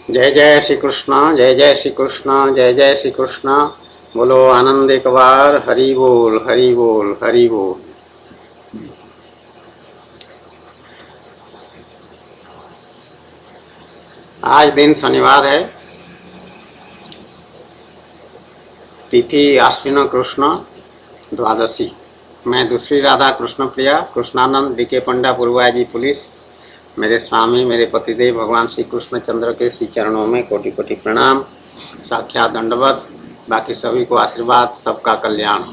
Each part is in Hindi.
जय जय श्री कृष्ण, जय जय श्री कृष्ण, जय जय श्री कृष्ण। बोलो आनंद एक बार, हरि बोल हरि बोल हरि बोल। आज दिन शनिवार है, तिथि आश्विन कृष्ण द्वादशी। मैं दूसरी राधा कृष्ण प्रिया कृष्णानंद डीके पंडा पूर्वा जी पुलिस, मेरे स्वामी मेरे पतिदेव भगवान श्री कृष्ण चंद्र के श्री चरणों में कोटि कोटि प्रणाम, साक्षात दंडवत। बाकी सभी को आशीर्वाद, सबका कल्याण।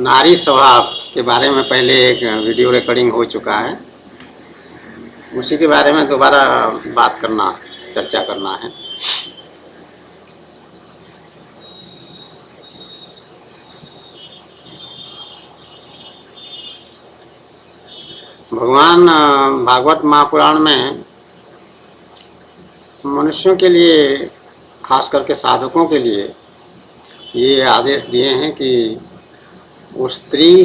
नारी स्वभाव के बारे में पहले एक वीडियो रिकॉर्डिंग हो चुका है, उसी के बारे में दोबारा बात करना, चर्चा करना है। भगवान भागवत महापुराण में मनुष्यों के लिए, खास करके साधकों के लिए ये आदेश दिए हैं कि वो स्त्री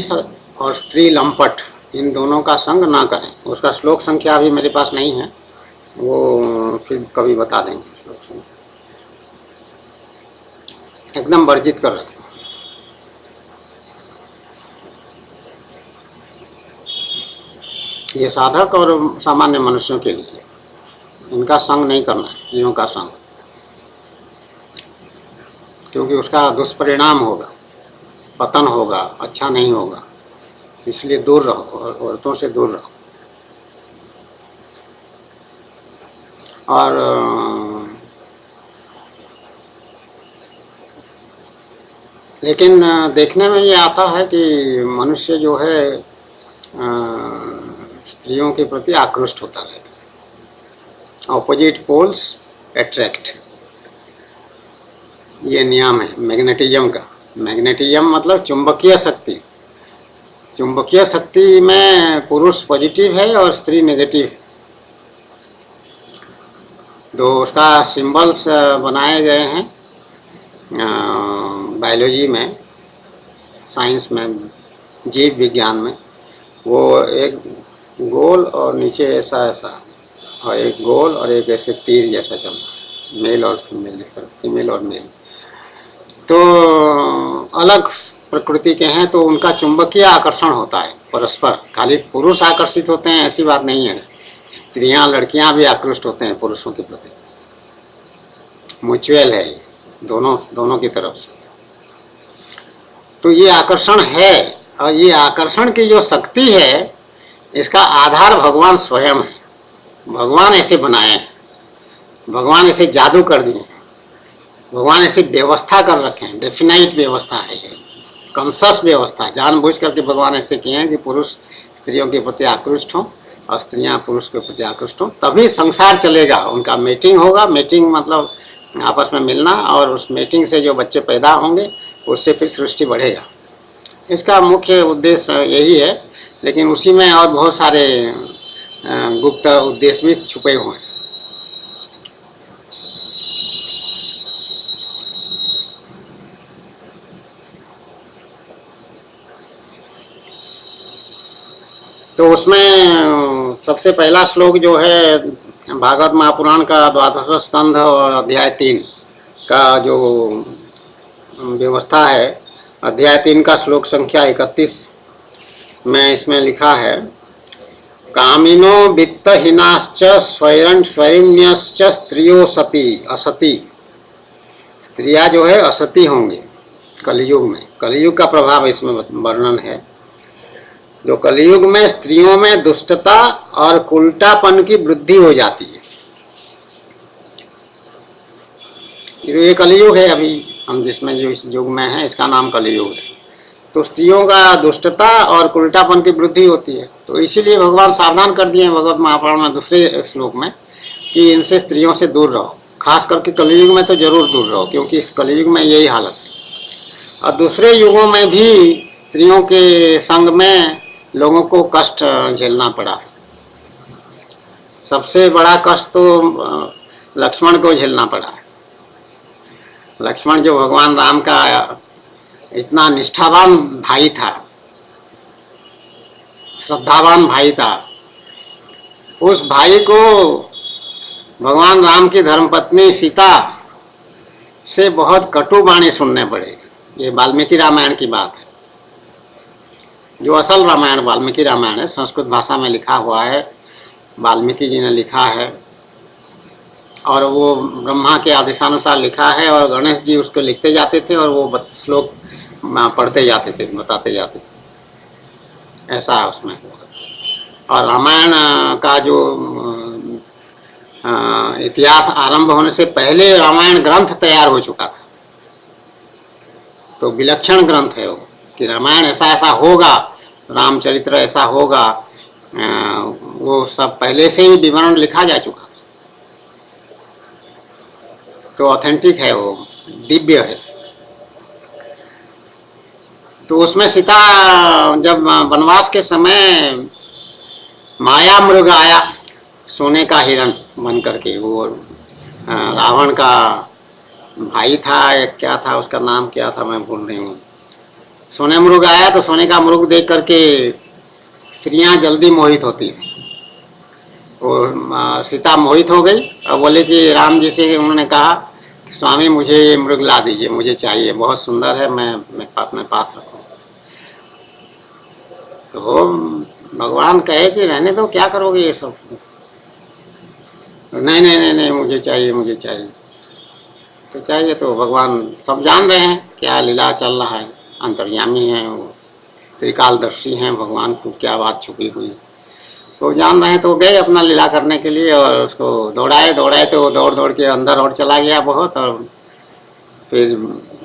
और स्त्री लंपट इन दोनों का संग ना करें। उसका श्लोक संख्या अभी मेरे पास नहीं है, वो फिर कभी बता देंगे। श्लोक संख्या एकदम वर्जित कर रखें। ये साधक और सामान्य मनुष्यों के लिए इनका संग नहीं करना है, स्त्रियों का संग, क्योंकि उसका दुष्परिणाम होगा, पतन होगा, अच्छा नहीं होगा। इसलिए दूर रहो, औरतों से दूर रहो। और लेकिन देखने में ये आता है कि मनुष्य जो है स्त्रियों के प्रति आकृष्ट होता रहता है। ऑपोजिट पोल्स अट्रैक्ट, ये नियम है मैग्नेटिज्म का। मैग्नेटिज्म मतलब चुंबकीय शक्ति। चुंबकीय शक्ति में पुरुष पॉजिटिव है और स्त्री नेगेटिव है। तो उसका सिंबल्स बनाए गए हैं बायोलॉजी में, साइंस में, जीव विज्ञान में। वो एक गोल और नीचे ऐसा ऐसा, और एक गोल और एक ऐसे तीर जैसा चलता है, मेल और फीमेल, इस तरह फीमेल और मेल। तो अलग प्रकृति के हैं तो उनका चुंबकीय आकर्षण होता है परस्पर। खाली पुरुष आकर्षित होते हैं ऐसी बात नहीं है, स्त्रियां लड़कियां भी आकृष्ट होते हैं पुरुषों के प्रति। म्यूचुअल है, दोनों की तरफ से। तो ये आकर्षण है, और ये आकर्षण की जो शक्ति है इसका आधार भगवान स्वयं है। भगवान ऐसे बनाए हैं, भगवान ऐसे जादू कर दिए हैं, भगवान ऐसी व्यवस्था कर रखे हैं। डेफिनाइट व्यवस्था है ये, कॉन्शस व्यवस्था। जानबूझ करके भगवान ऐसे किए हैं कि पुरुष स्त्रियों के प्रति आकृष्ट हों और स्त्रियां पुरुष के प्रति आकृष्ट हों, तभी संसार चलेगा। उनका मेटिंग होगा। मेटिंग मतलब आपस में मिलना, और उस मेटिंग से जो बच्चे पैदा होंगे उससे फिर सृष्टि बढ़ेगा। इसका मुख्य उद्देश्य यही है, लेकिन उसी में और बहुत सारे गुप्त उद्देश्य भी छुपे हुए हैं। तो उसमें सबसे पहला श्लोक जो है भागवत महापुराण का 12वां स्कंध और अध्याय 3 का जो व्यवस्था है, अध्याय 3 का श्लोक संख्या 31 में इसमें लिखा है, कामिनो वित्तहीनाश्च स्वैरिण्यश्च स्त्रियो सती असती। स्त्रियां जो है असती होंगे कलयुग में। कलयुग का प्रभाव इसमें वर्णन है। जो कलयुग में स्त्रियों में दुष्टता और कुलटापन की वृद्धि हो जाती है। ये कलयुग है अभी हम जिसमें जो इस युग में है, इसका नाम कलयुग है। तो स्त्रियों का दुष्टता और कुलटापन की वृद्धि होती है। तो इसीलिए भगवान सावधान कर दिए हैं भगवत महापुराण में दूसरे श्लोक में कि इनसे स्त्रियों से दूर रहो। खास करके कलयुग में तो जरूर दूर रहो, क्योंकि इस कलयुग में यही हालत है। और दूसरे युगों में भी स्त्रियों के संग में लोगों को कष्ट झेलना पड़ा। सबसे बड़ा कष्ट तो लक्ष्मण को झेलना पड़ा। लक्ष्मण जो भगवान राम का इतना निष्ठावान भाई था, श्रद्धावान भाई था। उस भाई को भगवान राम की धर्मपत्नी सीता से बहुत कटु वाणी सुनने पड़े। ये वाल्मीकि रामायण की बात है। जो असल रामायण वाल्मीकि रामायण है, संस्कृत भाषा में लिखा हुआ है, वाल्मीकि जी ने लिखा है और वो ब्रह्मा के आदेशानुसार लिखा है और गणेश जी उसको लिखते जाते थे और वो श्लोक पढ़ते जाते थे, बताते जाते थे। ऐसा उसमें हुआ। और रामायण का जो इतिहास आरंभ होने से पहले रामायण ग्रंथ तैयार हो चुका था। तो विलक्षण ग्रंथ है वो कि रामायण ऐसा ऐसा होगा, रामचरित्र ऐसा होगा, वो सब पहले से ही विवरण लिखा जा चुका। तो ऑथेंटिक है, वो दिव्य है। तो उसमें सीता जब वनवास के समय माया मृग आया, सोने का हिरण बन करके, वो रावण का भाई था, एक क्या था उसका नाम क्या था मैं भूल रही हूँ। सोने मृग आया तो सोने का मृग देख करके स्त्रियां जल्दी मोहित होती है। और सीता मोहित हो गई और बोले कि राम जी से उन्होंने कहा कि स्वामी मुझे ये मृग ला दीजिए, मुझे चाहिए, बहुत सुंदर है, मैं अपने पास रखूँ। तो भगवान कहे कि रहने दो, क्या करोगे ये सब। नहीं नहीं नहीं नहीं, मुझे चाहिए, मुझे चाहिए। तो चाहिए तो भगवान सब जान रहे हैं क्या लीला चल रहा है, अंतर्यामी हैं वो, त्रिकालदर्शी हैं, भगवान को क्या बात छुपी हुई तो जान रहे हैं। तो गए अपना लीला करने के लिए और उसको दौड़ाए दौड़ाए तो दौड़ दौड़ के अंदर और चला गया बहुत। और फिर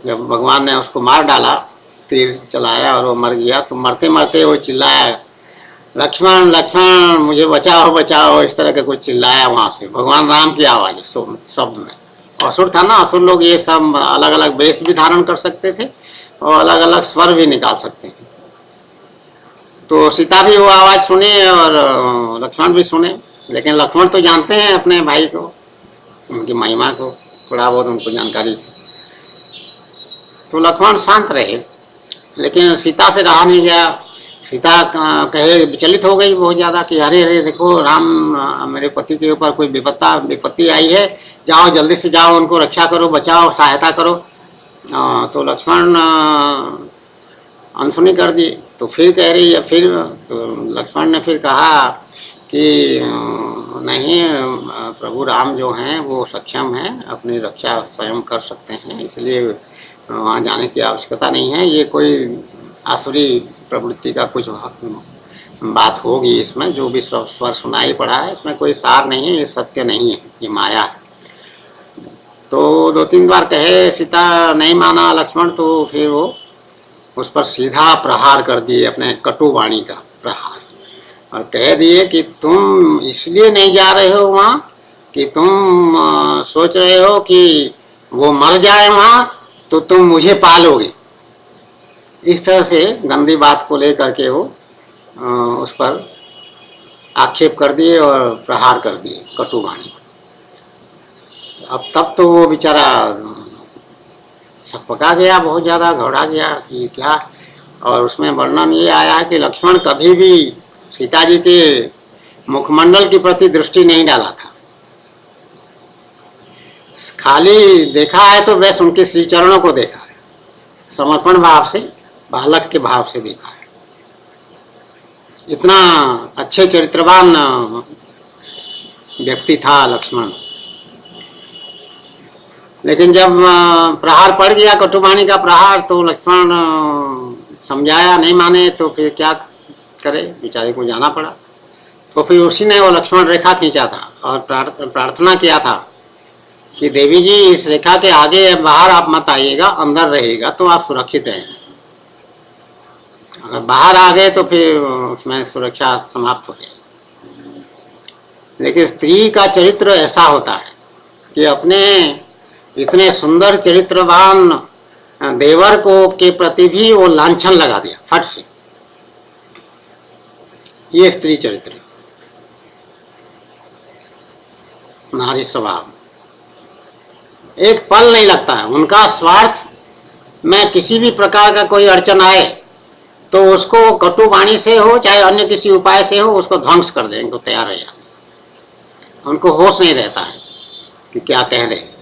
जब भगवान ने उसको मार डाला, तीर चलाया और वो मर गया, तो मरते मरते वो चिल्लाया लक्ष्मण लक्ष्मण मुझे बचाओ बचाओ, इस तरह का कुछ चिल्लाया वहाँ से, भगवान राम की आवाज़ शब्द में। असुर था ना, असुर लोग ये सब अलग अलग वेश भी धारण कर सकते थे और अलग अलग स्वर भी निकाल सकते हैं। तो सीता भी वो आवाज़ सुने और लक्ष्मण भी सुने, लेकिन लक्ष्मण तो जानते हैं अपने भाई को, उनकी महिमा को, थोड़ा बहुत उनको जानकारी थी। तो लक्ष्मण शांत रहे, लेकिन सीता से रहा नहीं गया। सीता कहे विचलित हो गई बहुत ज़्यादा कि अरे अरे देखो राम, मेरे पति के ऊपर कोई विपत्ति आई है, जाओ जल्दी से जाओ, उनको रक्षा करो, बचाओ, सहायता करो। तो लक्ष्मण अनसुनी कर दी। तो फिर कह रही है, फिर तो लक्ष्मण ने फिर कहा कि नहीं, प्रभु राम जो हैं वो सक्षम हैं, अपनी रक्षा स्वयं कर सकते हैं, इसलिए वहाँ जाने की आवश्यकता नहीं है। ये कोई आसुरी प्रवृत्ति का कुछ बात होगी इसमें, जो भी स्वर सुनाई पड़ा है इसमें कोई सार नहीं है, ये सत्य नहीं है, ये माया है। तो 2-3 बार कहे, सीता नहीं माना लक्ष्मण, तो फिर वो उस पर सीधा प्रहार कर दिए, अपने कटु वाणी का प्रहार, और कह दिए कि तुम इसलिए नहीं जा रहे हो वहाँ कि तुम सोच रहे हो कि वो मर जाए वहाँ तो तुम मुझे पालोगे। इस तरह से गंदी बात को लेकर के वो उस पर आक्षेप कर दिए और प्रहार कर दिए कटु वाणी। अब तब तो वो बेचारा सकपका गया, बहुत ज़्यादा घबरा गया कि क्या। और उसमें वर्णन ये आया है कि लक्ष्मण कभी भी सीता जी के मुखमंडल के प्रति दृष्टि नहीं डाला था, खाली देखा है तो बस उनके श्री चरणों को देखा है, समर्पण भाव से, बालक के भाव से देखा है। इतना अच्छे चरित्रवान व्यक्ति था लक्ष्मण। लेकिन जब प्रहार पड़ गया कटुवाणी का प्रहार, तो लक्ष्मण समझाया, नहीं माने, तो फिर क्या करे, बेचारे को जाना पड़ा। तो फिर उसी ने वो लक्ष्मण रेखा खींचा था और प्रार्थना किया था कि देवी जी इस रेखा के आगे बाहर आप मत आइएगा, अंदर रहेगा तो आप सुरक्षित रहेंगे, अगर बाहर आ गए तो फिर उसमें सुरक्षा समाप्त हो जाएगी। लेकिन स्त्री का चरित्र ऐसा होता है कि अपने इतने सुंदर चरित्रवान देवर को के प्रति भी वो लांछन लगा दिया फट से। ये स्त्री चरित्र, नारी स्वभाव, एक पल नहीं लगता है उनका स्वार्थ में किसी भी प्रकार का कोई अड़चन आए तो उसको कटु वाणी से हो चाहे अन्य किसी उपाय से हो उसको ध्वंस कर देने को तैयार है। उनको होश नहीं रहता है कि क्या कह रहे हैं।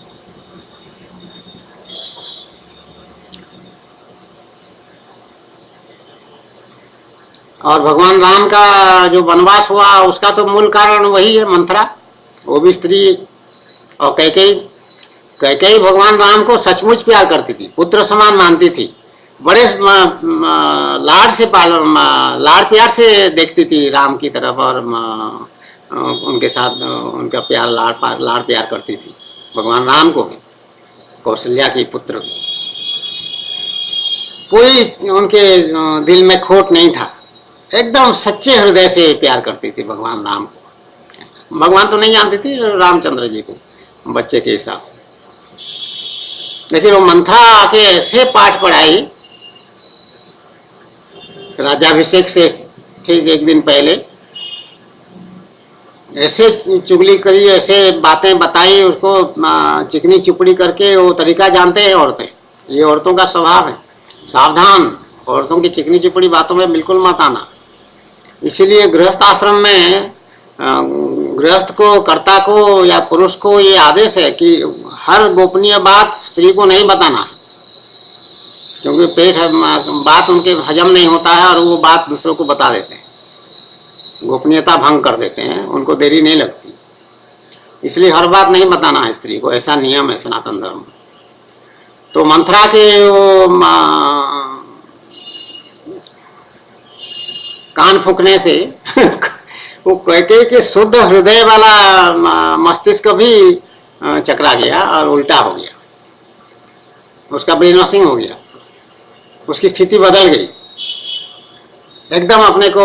और भगवान राम का जो वनवास हुआ उसका तो मूल कारण वही है, मंथरा। वो भी स्त्री। और कैकेयी भगवान राम को सचमुच प्यार करती थी, पुत्र समान मानती थी, बड़े लाड़ प्यार से देखती थी राम की तरफ, और उनके साथ उनका प्यार लाड़ प्यार करती थी, भगवान राम को भी, कौशल्या की पुत्र को। कोई उनके दिल में खोट नहीं था, एकदम सच्चे हृदय से प्यार करती थी भगवान राम को। भगवान तो नहीं जानती थी रामचंद्र जी को बच्चे के हिसाब से, लेकिन वो मंथरा आके ऐसे पाठ पढ़ाई राज्याभिषेक से ठीक एक दिन पहले, ऐसे चुगली करी, ऐसे बातें बताई उसको, चिकनी चुपड़ी करके। वो तरीका जानते हैं औरतें, ये औरतों का स्वभाव है, सावधान, औरतों की चिकनी चुपड़ी बातों में बिल्कुल मत आना। इसीलिए गृहस्थ आश्रम में गृहस्थ को, कर्ता को या पुरुष को ये आदेश है कि हर गोपनीय बात स्त्री को नहीं बताना है, क्योंकि बात उनके हजम नहीं होता है और वो बात दूसरों को बता देते हैं, गोपनीयता भंग कर देते हैं, उनको देरी नहीं लगती। इसलिए हर बात नहीं बताना है स्त्री को, ऐसा नियम है सनातन धर्म। तो मंथरा के वो कान फूकने से वो कैकेयी के शुद्ध हृदय वाला मस्तिष्क भी चकरा गया और उल्टा हो गया, उसका ब्रेन वॉशिंग हो गया, उसकी स्थिति बदल गई, एकदम अपने को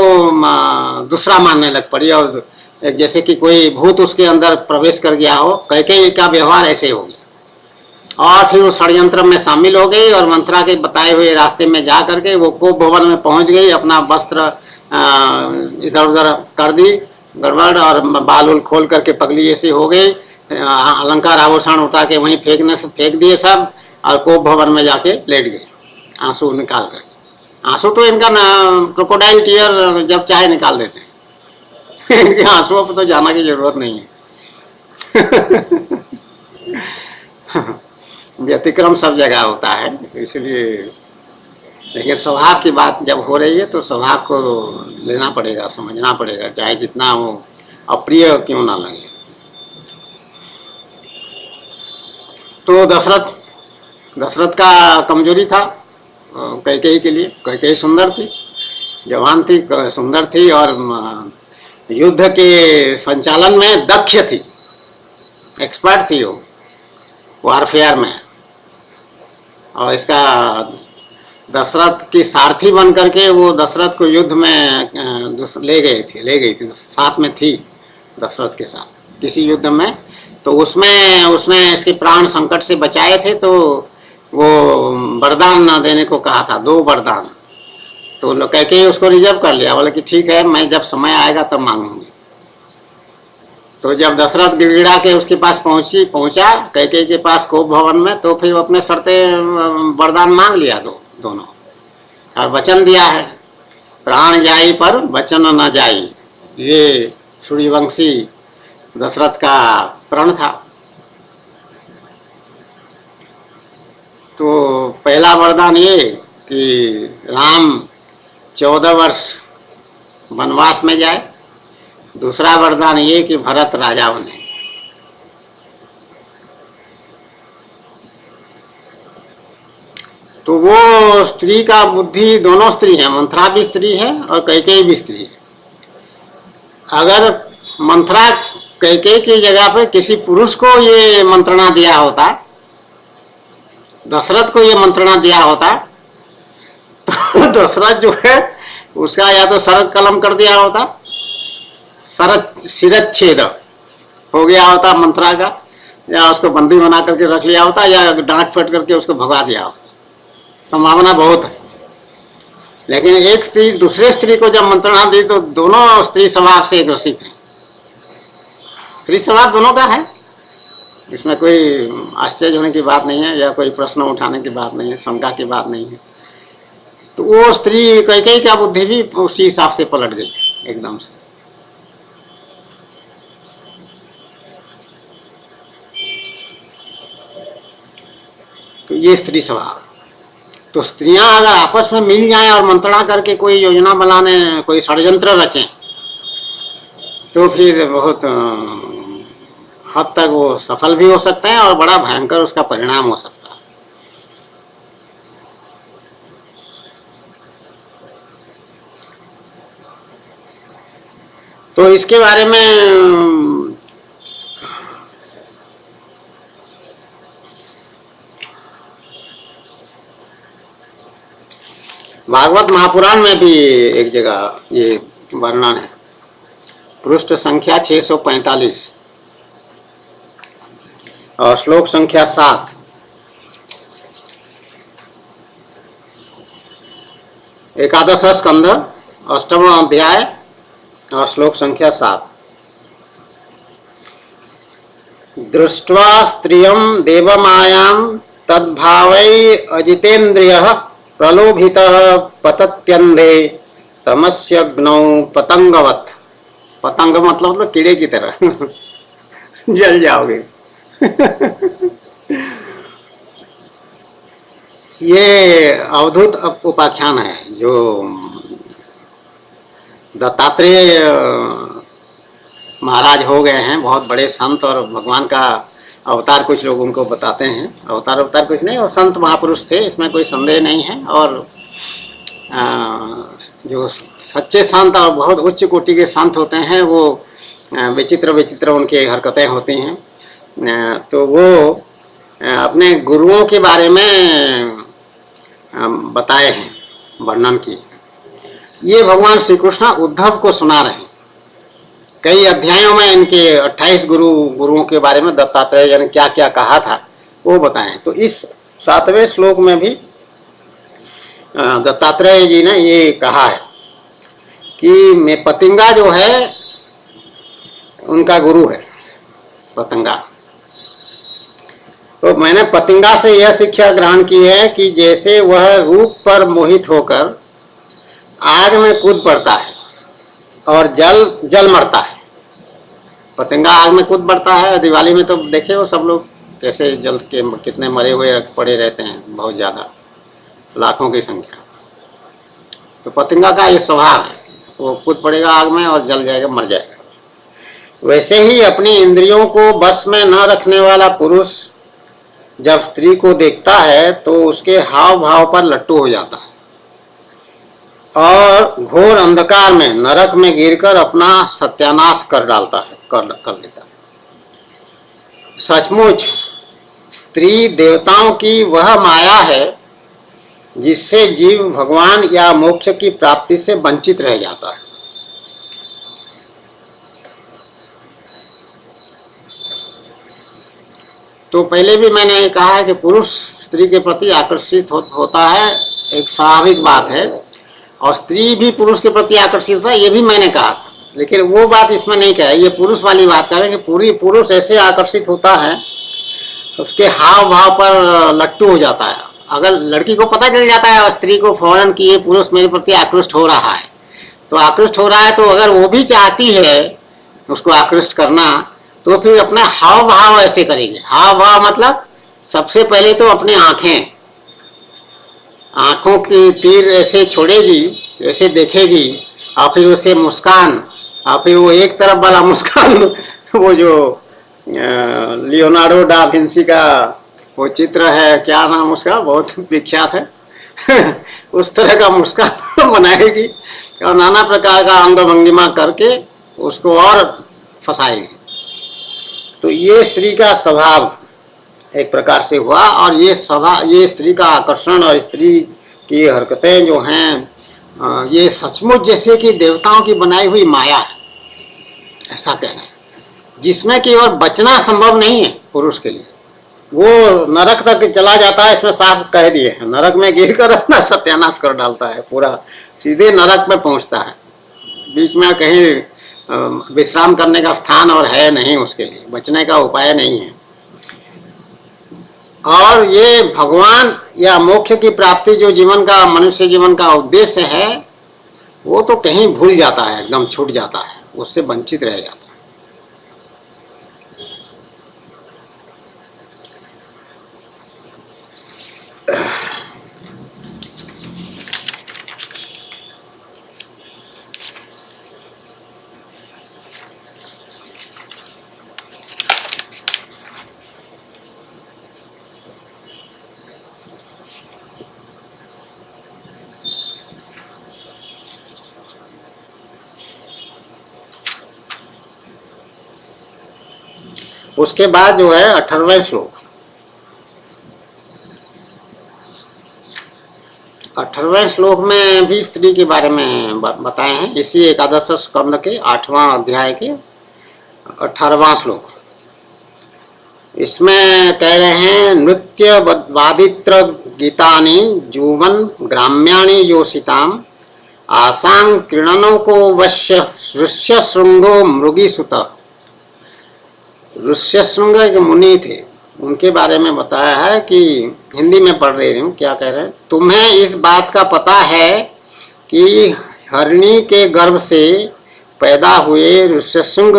दूसरा मानने लग पड़ी, और एक जैसे कि कोई भूत उसके अंदर प्रवेश कर गया हो। कैकेयी का व्यवहार ऐसे हो गया, और फिर वो षड्यंत्र में शामिल हो गई, और मंथरा के बताए हुए रास्ते में जा करके वो कोप भवन में पहुंच गई, अपना वस्त्र इधर उधर कर दी गड़बड़, और बाल उल खोल करके पगली ऐसी हो गई, अलंकार आभूषण उठा के वहीं फेंक दिए सब, और कोप भवन में जाके लेट गए आंसू निकाल कर। आंसू तो इनका क्रोकोडाइल टीयर जब चाहे निकाल देते हैं इनके आंसुओं पर तो जाना की जरूरत नहीं है व्यतिक्रम सब जगह होता है, इसलिए। लेकिन स्वभाव की बात जब हो रही है तो स्वभाव को लेना पड़ेगा, समझना पड़ेगा, चाहे जितना वो अप्रिय क्यों ना लगे। तो दशरथ का कमजोरी था कैकेयी के लिए। कैकेयी सुंदर थी, जवान थी, सुंदर थी, और युद्ध के संचालन में दक्ष थी, एक्सपर्ट थी वो वारफेयर में। और इसका दशरथ की सारथी बन करके वो दशरथ को युद्ध में ले गई थी, साथ में थी दशरथ के साथ किसी युद्ध में। तो उसमें उसने इसके प्राण संकट से बचाए थे, तो वो वरदान देने को कहा था, 2 वरदान। तो कैकेयी उसको रिजर्व कर लिया, बोले कि ठीक है, मैं जब समय आएगा तब मांगूंगी। तो जब दशरथ गिड़गिड़ा के उसके पास पहुंचा कैकेयी के पास कोप भवन में, तो फिर अपने शर्ते वरदान मांग लिया दोनों, और वचन दिया है, प्राण जाई पर वचन न जाई। ये सूर्यवंशी दशरथ का प्रण था। तो पहला वरदान ये कि राम 14 वर्ष वनवास में जाए, दूसरा वरदान ये कि भरत राजा बने। तो वो स्त्री का बुद्धि, दोनों स्त्री है, मंथरा भी स्त्री है और कैकेयी भी स्त्री है। अगर मंथरा कैकेयी की जगह पर किसी पुरुष को ये मंत्रणा दिया होता, दशरथ को ये मंत्रणा दिया होता, तो दशरथ जो है उसका या तो सर कलम कर दिया होता, शिरच्छेद हो गया होता मंथरा का, या उसको बंदी बना करके रख लिया होता, या डांट फट करके उसको भगा दिया होता। संभावना बहुत है। लेकिन एक स्त्री दूसरे स्त्री को जब मंत्रणा दी तो दोनों स्त्री स्वभाव से ग्रसित हैं। स्त्री स्वभाव दोनों का है, इसमें कोई आश्चर्य होने की बात नहीं है, या कोई प्रश्न उठाने की बात नहीं है, शंका की बात नहीं है। तो वो स्त्री कैकेयी का बुद्धि भी उसी हिसाब से पलट गई एकदम से। तो ये स्त्री स्वभाव। तो स्त्रियां अगर आपस में मिल जाएं और मंत्रणा करके कोई योजना बनाने, कोई षड्यंत्र रचें, तो फिर बहुत हद तक वो सफल भी हो सकते हैं और बड़ा भयंकर उसका परिणाम हो सकता है। तो इसके बारे में भागवत महापुराण में भी एक जगह ये वर्णन है, पृष्ठ संख्या 645 और श्लोक संख्या 7। एकादश स्कंध 8वां अध्याय और श्लोक संख्या 7। दृष्ट्वा स्त्रियं देवमायां तद्भावै अजितेन्द्रियः प्रलोभितः पतत्यन्धे तमस्यग्नौ पतंगवत्। पतंग मतलब कीड़े की तरह जल जाओगे। ये अवधूत उपाख्यान है जो दत्तात्रेय महाराज हो गए हैं, बहुत बड़े संत और भगवान का अवतार कुछ लोग उनको बताते हैं। अवतार कुछ नहीं, और संत महापुरुष थे, इसमें कोई संदेह नहीं है। और जो सच्चे संत और बहुत उच्च कोटि के संत होते हैं वो विचित्र विचित्र उनकी हरकतें होती हैं। तो वो अपने गुरुओं के बारे में बताए हैं, वर्णन किए। ये भगवान श्री कृष्ण उद्धव को सुना रहे हैं। कई अध्यायों में इनके 28 गुरुओं के बारे में दत्तात्रेय ने क्या क्या कहा था वो बताएं। तो इस 7वें श्लोक में भी दत्तात्रेय जी ने ये कहा है कि मैं पतंगा जो है उनका गुरु है, पतंगा। तो मैंने पतंगा से यह शिक्षा ग्रहण की है कि जैसे वह रूप पर मोहित होकर आग में कूद पड़ता है और जल मरता है। पतंगा आग में कूद पड़ता है। दिवाली में तो देखे हो सब लोग कैसे जल के कितने मरे हुए पड़े रहते हैं, बहुत ज़्यादा, लाखों की संख्या। तो पतंगा का ये स्वभाव है, वो कूद पड़ेगा आग में और जल जाएगा, मर जाएगा। वैसे ही अपनी इंद्रियों को बस में न रखने वाला पुरुष जब स्त्री को देखता है तो उसके हाव भाव पर लट्टू हो जाता है और घोर अंधकार में नरक में गिरकर अपना सत्यानाश कर डालता है, कर लेता है। सचमुच स्त्री देवताओं की वह माया है जिससे जीव भगवान या मोक्ष की प्राप्ति से वंचित रह जाता है। तो पहले भी मैंने कहा है कि पुरुष स्त्री के प्रति आकर्षित होता है, एक स्वाभाविक बात है, और स्त्री भी पुरुष के प्रति आकर्षित होता है, ये भी मैंने कहा। लेकिन वो बात इसमें नहीं कहा, ये पुरुष वाली बात कर रहे हैं कि पुरुष ऐसे आकर्षित होता है उसके हाव भाव पर लट्टू हो जाता है। अगर लड़की को पता चल जाता है और स्त्री को फौरन कि ये पुरुष मेरे प्रति आकृष्ट हो रहा है, तो आकृष्ट हो रहा है, तो अगर वो भी चाहती है उसको आकृष्ट करना, तो फिर अपना हाव भाव ऐसे करेगी। हाव भाव मतलब सबसे पहले तो अपनी आंखों की तीर ऐसे छोड़ेगी, ऐसे देखेगी, और फिर उसे मुस्कान, और फिर वो एक तरफ वाला मुस्कान वो जो लियोनार्डो डा विंसी का वो चित्र है, क्या नाम उसका, बहुत विख्यात है उस तरह का मुस्कान बनाएगी और नाना प्रकार का अंग भंगिमा करके उसको और फंसाएगी। तो ये स्त्री का स्वभाव एक प्रकार से हुआ, और ये स्त्री का आकर्षण और स्त्री की हरकतें जो हैं ये सचमुच जैसे कि देवताओं की बनाई हुई माया है, ऐसा कह रहे हैं, जिसमें कि और बचना संभव नहीं है पुरुष के लिए। वो नरक तक चला जाता है, इसमें साफ कह दिए हैं, नरक में गिरकर अपना सत्यानाश कर डालता है, पूरा सीधे नरक में पहुंचता है। बीच में कहीं विश्राम करने का स्थान और है नहीं, उसके लिए बचने का उपाय नहीं है। और ये भगवान या मोक्ष की प्राप्ति जो जीवन का, मनुष्य जीवन का उद्देश्य है, वो तो कहीं भूल जाता है, एकदम छूट जाता है, उससे वंचित रह जाता है। उसके बाद जो है 18वें श्लोक, 18वें श्लोक में भी स्त्री के बारे में बताए हैं। इसी एकादश स्कंद के 8वां अध्याय के 18वां श्लोक। इसमें कह रहे हैं, नृत्य वादित्र गीतानि जुवन ग्राम्याणि योषिताम आसां क्रीडनों को वश्य ऋष्य श्रृंगो मृगी सुत। ऋष्य श्रृंग एक मुनि थे, उनके बारे में बताया है कि हिंदी में पढ़ रही हूँ, क्या कह रहे हैं, तुम्हें इस बात का पता है कि हरिणी के गर्भ से पैदा हुए ऋष्यशृंग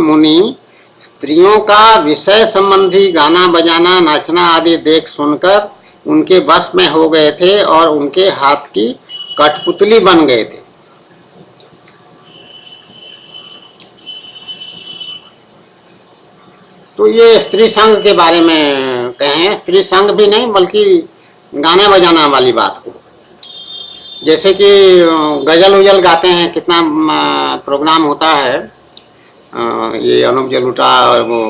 मुनि स्त्रियों का विषय संबंधी गाना बजाना नाचना आदि देख सुनकर उनके वश में हो गए थे और उनके हाथ की कठपुतली बन गए थे। तो ये स्त्री संघ के बारे में कहें, स्त्री संघ भी नहीं बल्कि गाने बजाना वाली बात को। जैसे कि गजल उजल गाते हैं, कितना प्रोग्राम होता है, ये अनूप जलूटा और वो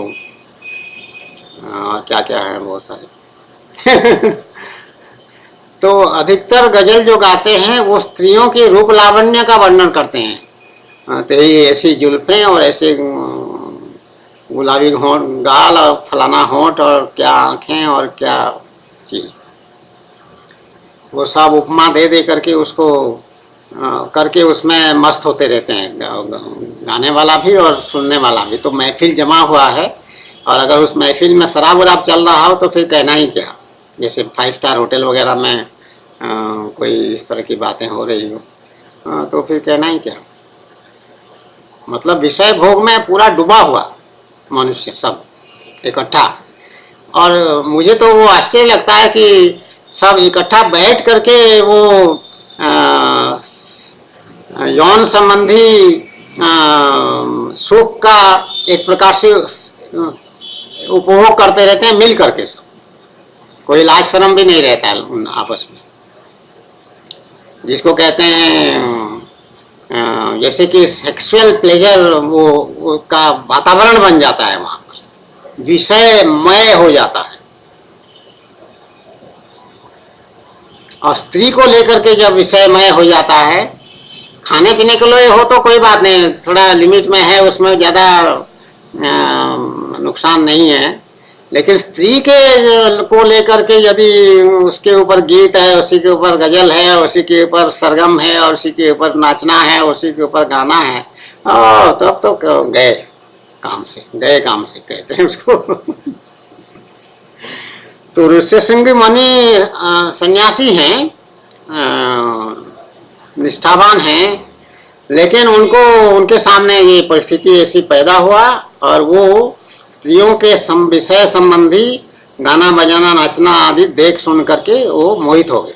क्या क्या है बहुत सारे तो अधिकतर गजल जो गाते हैं वो स्त्रियों के रूप लावण्य का वर्णन करते हैं। तेरी ऐसी जुल्फें और ऐसे गुलाबी गाल और फलाना होंठ और क्या आंखें और क्या चीज, वो सब उपमा दे दे करके उसको करके उसमें मस्त होते रहते हैं, गाने वाला भी और सुनने वाला भी। तो महफिल जमा हुआ है और अगर उस महफिल में शराब वराब चल रहा हो तो फिर कहना ही क्या। जैसे 5 स्टार होटल वगैरह में कोई इस तरह की बातें हो रही हो तो फिर कहना ही क्या। मतलब विषय भोग में पूरा डूबा हुआ मनुष्य सब इकट्ठा। और मुझे तो वो आश्चर्य लगता है कि सब इकट्ठा बैठ करके वो यौन संबंधी सुख का एक प्रकार से उपभोग करते रहते हैं मिल करके। सब कोई लाज शर्म भी नहीं रहता है उन आपस में, जिसको कहते हैं जैसे कि सेक्सुअल प्लेजर वो का वातावरण बन जाता है, वहां पर विषयमय हो जाता है। और स्त्री को लेकर के जब विषयमय हो जाता है, खाने पीने के लिए हो तो कोई बात नहीं, थोड़ा लिमिट में है, उसमें ज़्यादा नुकसान नहीं है। लेकिन स्त्री के को लेकर के यदि उसके ऊपर गीत है, उसी के ऊपर गजल है, उसी के ऊपर सरगम है और उसी के ऊपर नाचना है, उसी के ऊपर गाना है, तब तो गए काम से कहते हैं उसको तो ऋष्यशृंग मुनि सन्यासी हैं, निष्ठावान हैं, लेकिन उनके सामने ये परिस्थिति ऐसी पैदा हुआ और वो स्त्रियों के विषय संबंधी गाना बजाना नाचना आदि देख सुन करके वो मोहित हो गए,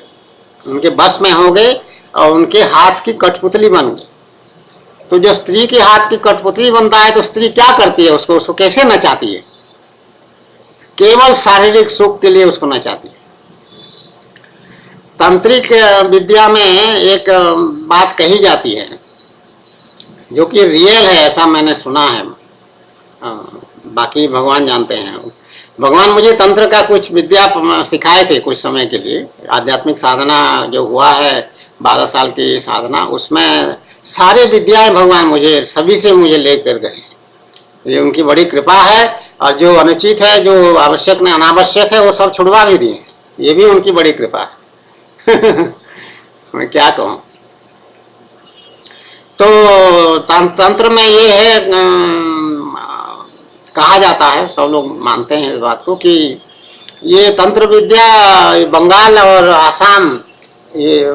उनके बस में हो गए और उनके हाथ की कठपुतली बन गई। तो जो स्त्री के हाथ की कठपुतली बनता है तो स्त्री क्या करती है, उसको कैसे नचाती है? केवल शारीरिक सुख के लिए उसको नचाती है। तांत्रिक विद्या में एक बात कही जाती है जो कि रियल है, ऐसा मैंने सुना है, बाकी भगवान जानते हैं। भगवान मुझे तंत्र का कुछ विद्या सिखाए थे कुछ समय के लिए। आध्यात्मिक साधना जो हुआ है 12 साल की साधना, उसमें सारे विद्याएं भगवान मुझे सभी से मुझे लेकर गए। ये उनकी बड़ी कृपा है और जो अनुचित है, जो आवश्यक नहीं अनावश्यक है, वो सब छुड़वा भी दिए। ये भी उनकी बड़ी कृपा है मैं क्या कहूँ। तो तंत्र में ये है, कहा जाता है, सब लोग मानते हैं इस बात को कि ये तंत्र विद्या बंगाल और आसाम, ये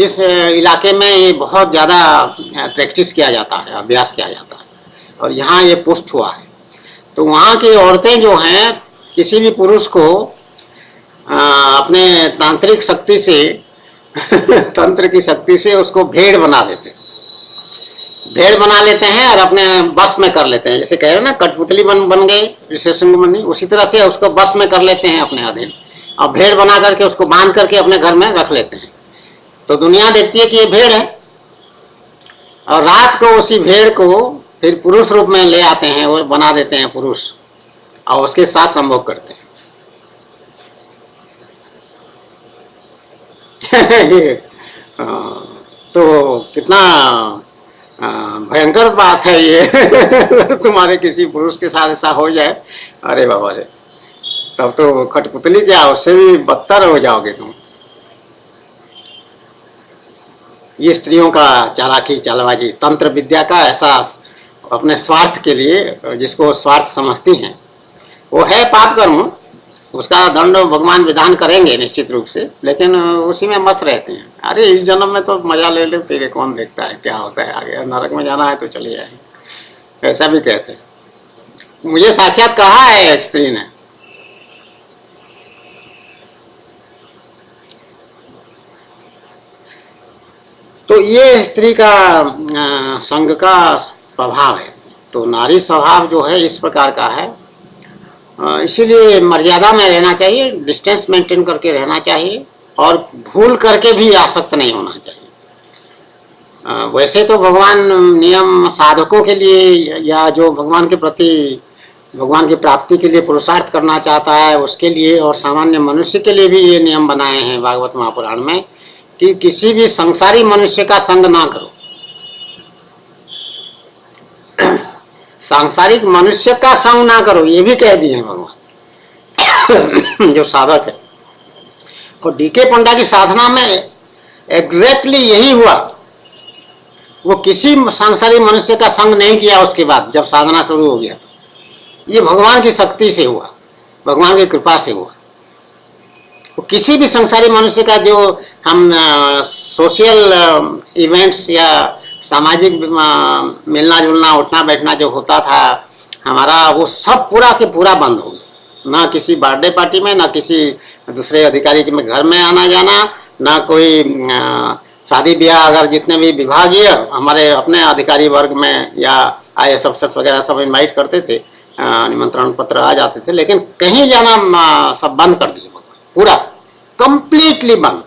इस इलाके में ये बहुत ज़्यादा प्रैक्टिस किया जाता है, अभ्यास किया जाता है, और यहाँ ये पुष्ट हुआ है। तो वहाँ की औरतें जो हैं किसी भी पुरुष को अपने तांत्रिक शक्ति से तंत्र की शक्ति से उसको भेड़ बना देते हैं, भेड़ बना लेते हैं और अपने बस में कर लेते हैं। जैसे कह रहे ना कठपुतली बन गए ऋषि बनी, उसी तरह से उसको बस में कर लेते हैं अपने अधीन, और भेड़ बना करके उसको बांध करके अपने घर में रख लेते हैं। तो दुनिया देखती है कि ये भेड़ है, और रात को उसी भेड़ को फिर पुरुष रूप में ले आते हैं, वो बना देते हैं पुरुष, और उसके साथ संभोग करते हैं। तो कितना भयंकर बात है ये। तुम्हारे किसी पुरुष के साथ ऐसा हो जाए, अरे बाबा रे, तब तो कठपुतली क्या, उससे भी बदतर हो जाओगे तुम। ये स्त्रियों का चालाकी चालबाजी, तंत्र विद्या का ऐसा अपने स्वार्थ के लिए, जिसको स्वार्थ समझती हैं, वो है पाप कर्म, उसका दंड भगवान विधान करेंगे निश्चित रूप से, लेकिन उसी में मस्त रहते हैं। अरे इस जन्म में तो मजा ले ले, फिर कौन देखता है क्या होता है आगे, नरक में जाना है तो चले जाए, ऐसा भी कहते हैं। मुझे साक्षात कहा है एक स्त्री ने, तो ये स्त्री का संग का प्रभाव है। तो नारी स्वभाव जो है इस प्रकार का है, इसीलिए मर्यादा में रहना चाहिए, डिस्टेंस मेंटेन करके रहना चाहिए, और भूल करके भी आसक्त नहीं होना चाहिए। वैसे तो भगवान नियम साधकों के लिए, या जो भगवान के प्रति, भगवान की प्राप्ति के लिए पुरुषार्थ करना चाहता है उसके लिए, और सामान्य मनुष्य के लिए भी ये नियम बनाए हैं भागवत महापुराण में कि किसी भी संसारी मनुष्य का संग ना करो। सांसारिक मनुष्य का संग ना करो, ये भी कह दिए हैं भगवान। जो साधक है, और डीके पंडा की साधना में एग्जैक्टली यही हुआ। वो किसी सांसारिक मनुष्य का संग नहीं किया उसके बाद, जब साधना शुरू हो गया तो ये भगवान की शक्ति से हुआ, भगवान की कृपा से हुआ। वो किसी भी संसारी मनुष्य का, जो हम सोशल इवेंट्स या सामाजिक मिलना जुलना उठना बैठना जो होता था हमारा, वो सब पूरा के पूरा बंद हो गया। ना किसी बर्थडे पार्टी में, ना किसी दूसरे अधिकारी के घर में आना जाना, ना कोई शादी ब्याह, अगर जितने भी विभागीय हमारे अपने अधिकारी वर्ग में या IAS अफसर वगैरह सब इनवाइट करते थे, निमंत्रण पत्र आ जाते थे, लेकिन कहीं जाना सब बंद कर दिए, पूरा कंप्लीटली बंद।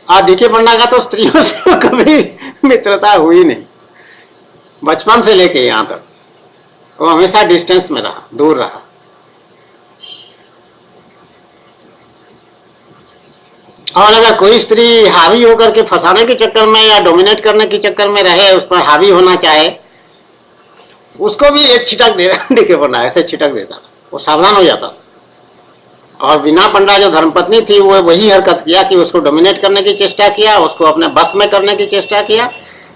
और डीके पंडा का तो स्त्रियों से कभी मित्रता हुई नहीं, बचपन से लेके यहाँ तक वो हमेशा डिस्टेंस में रहा, दूर रहा। और अगर कोई स्त्री हावी होकर के फंसाने के चक्कर में या डोमिनेट करने के चक्कर में रहे, उस पर हावी होना चाहे, उसको भी एक छिटक दे डीके पंडा ऐसे छिटक देता था, वो सावधान हो जाता था। और बीना पंडा जो धर्मपत्नी थी, वो वही हरकत किया कि उसको डोमिनेट करने की चेष्टा किया, उसको अपने बस में करने की चेष्टा किया,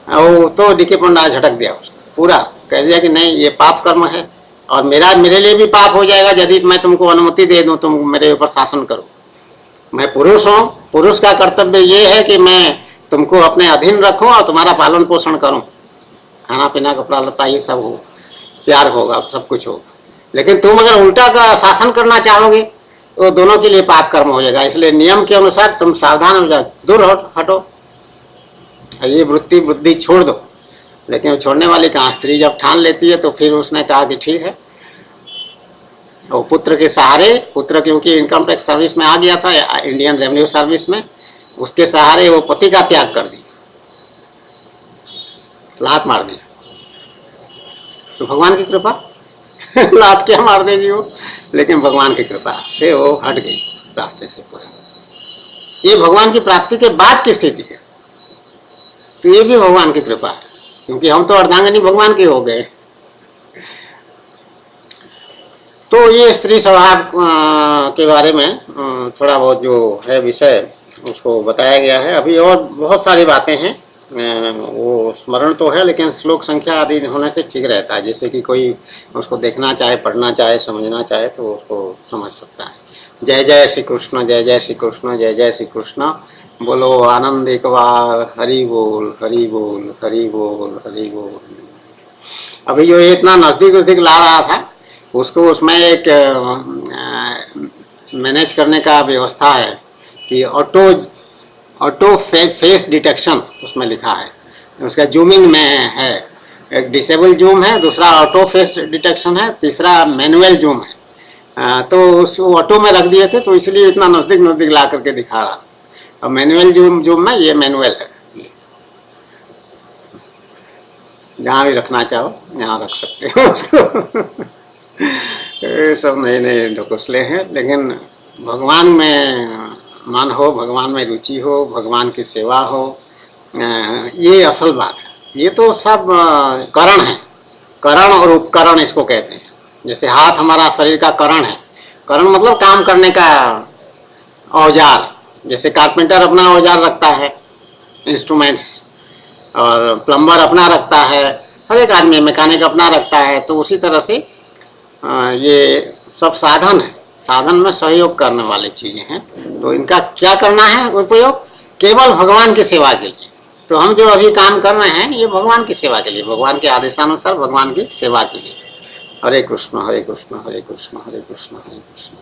और तो डीके पंडा झटक दिया उसको, पूरा कह दिया कि नहीं ये पाप कर्म है, और मेरे लिए भी पाप हो जाएगा यदि मैं तुमको अनुमति दे दूं, तुम मेरे ऊपर शासन करो। मैं पुरुष हूँ, पुरुष का कर्तव्य ये है कि मैं तुमको अपने अधीन रखूँ और तुम्हारा पालन पोषण करूँ, खाना पीना कपड़ा लत्ता ये सब हो, प्यार होगा, सब कुछ होगा। लेकिन तुम अगर उल्टा का शासन करना चाहोगे तो दोनों के लिए पाप कर्म हो जाएगा। इसलिए नियम के अनुसार तुम सावधान हो जाओ, दूर हटो, ये वृत्ति बुद्धि छोड़ दो। लेकिन छोड़ने वाली कहाँ, स्त्री जब ठान लेती है तो फिर उसने कहा कि ठीक है। वो पुत्र के सहारे, पुत्र क्योंकि इनकम टैक्स सर्विस में आ गया था, इंडियन रेवेन्यू सर्विस में, उसके सहारे वो पति का त्याग कर दिया, लात मार दिया। तो भगवान की कृपा लात क्या मार देगी वो, लेकिन भगवान की कृपा से वो हट गई रास्ते से पूरा। ये भगवान की प्राप्ति के बाद की स्थिति है, तो ये भी भगवान की कृपा है, क्योंकि हम तो अर्धांगिनी भगवान के हो गए। तो ये स्त्री स्वभाव के बारे में थोड़ा बहुत जो है विषय उसको बताया गया है। अभी और बहुत सारी बातें हैं, वो स्मरण तो है, लेकिन श्लोक संख्या आदि होने से ठीक रहता है। जैसे कि कोई उसको देखना चाहे, पढ़ना चाहे, समझना चाहे तो उसको समझ सकता है। जय जय श्री कृष्ण, जय जय श्री कृष्ण, जय जय श्री कृष्ण, बोलो आनंद एक बार, हरि बोल हरि बोल हरि बोल हरि बोल। अभी जो इतना नजदीक नजदीक ला रहा था, उसको उसमें एक मैनेज करने का व्यवस्था है कि ऑटो फेस डिटेक्शन उसमें लिखा है, उसका जूमिंग में है। एक डिसेबल जूम है, दूसरा ऑटो फेस डिटेक्शन है, तीसरा मैनुअल जूम है। तो उस ऑटो में रख दिए थे, तो इसलिए इतना नजदीक नजदीक ला करके दिखा रहा था। और मैनुअल जूम में ये मैनुअल है, जहाँ भी रखना चाहो यहाँ रख सकते हो उसको। ये सब नए नए ढकोसले हैं, लेकिन भगवान में मन हो, भगवान में रुचि हो, भगवान की सेवा हो, ये असल बात है। ये तो सब करण है, करण और उपकरण इसको कहते हैं। जैसे हाथ हमारा शरीर का करण है, करण मतलब काम करने का औजार। जैसे कारपेंटर अपना औजार रखता है, इंस्ट्रूमेंट्स, और प्लम्बर अपना रखता है, हर एक आदमी मैकेनिक अपना रखता है। तो उसी तरह से ये सब साधन है, साधन में सहयोग करने वाली चीजें हैं। तो इनका क्या करना है उपयोग? केवल भगवान की सेवा के लिए। तो हम जो अभी काम कर रहे हैं ये भगवान की सेवा के लिए, भगवान के आदेशानुसार भगवान की सेवा के लिए। हरे कृष्ण हरे कृष्ण हरे कृष्ण हरे कृष्ण हरे कृष्ण।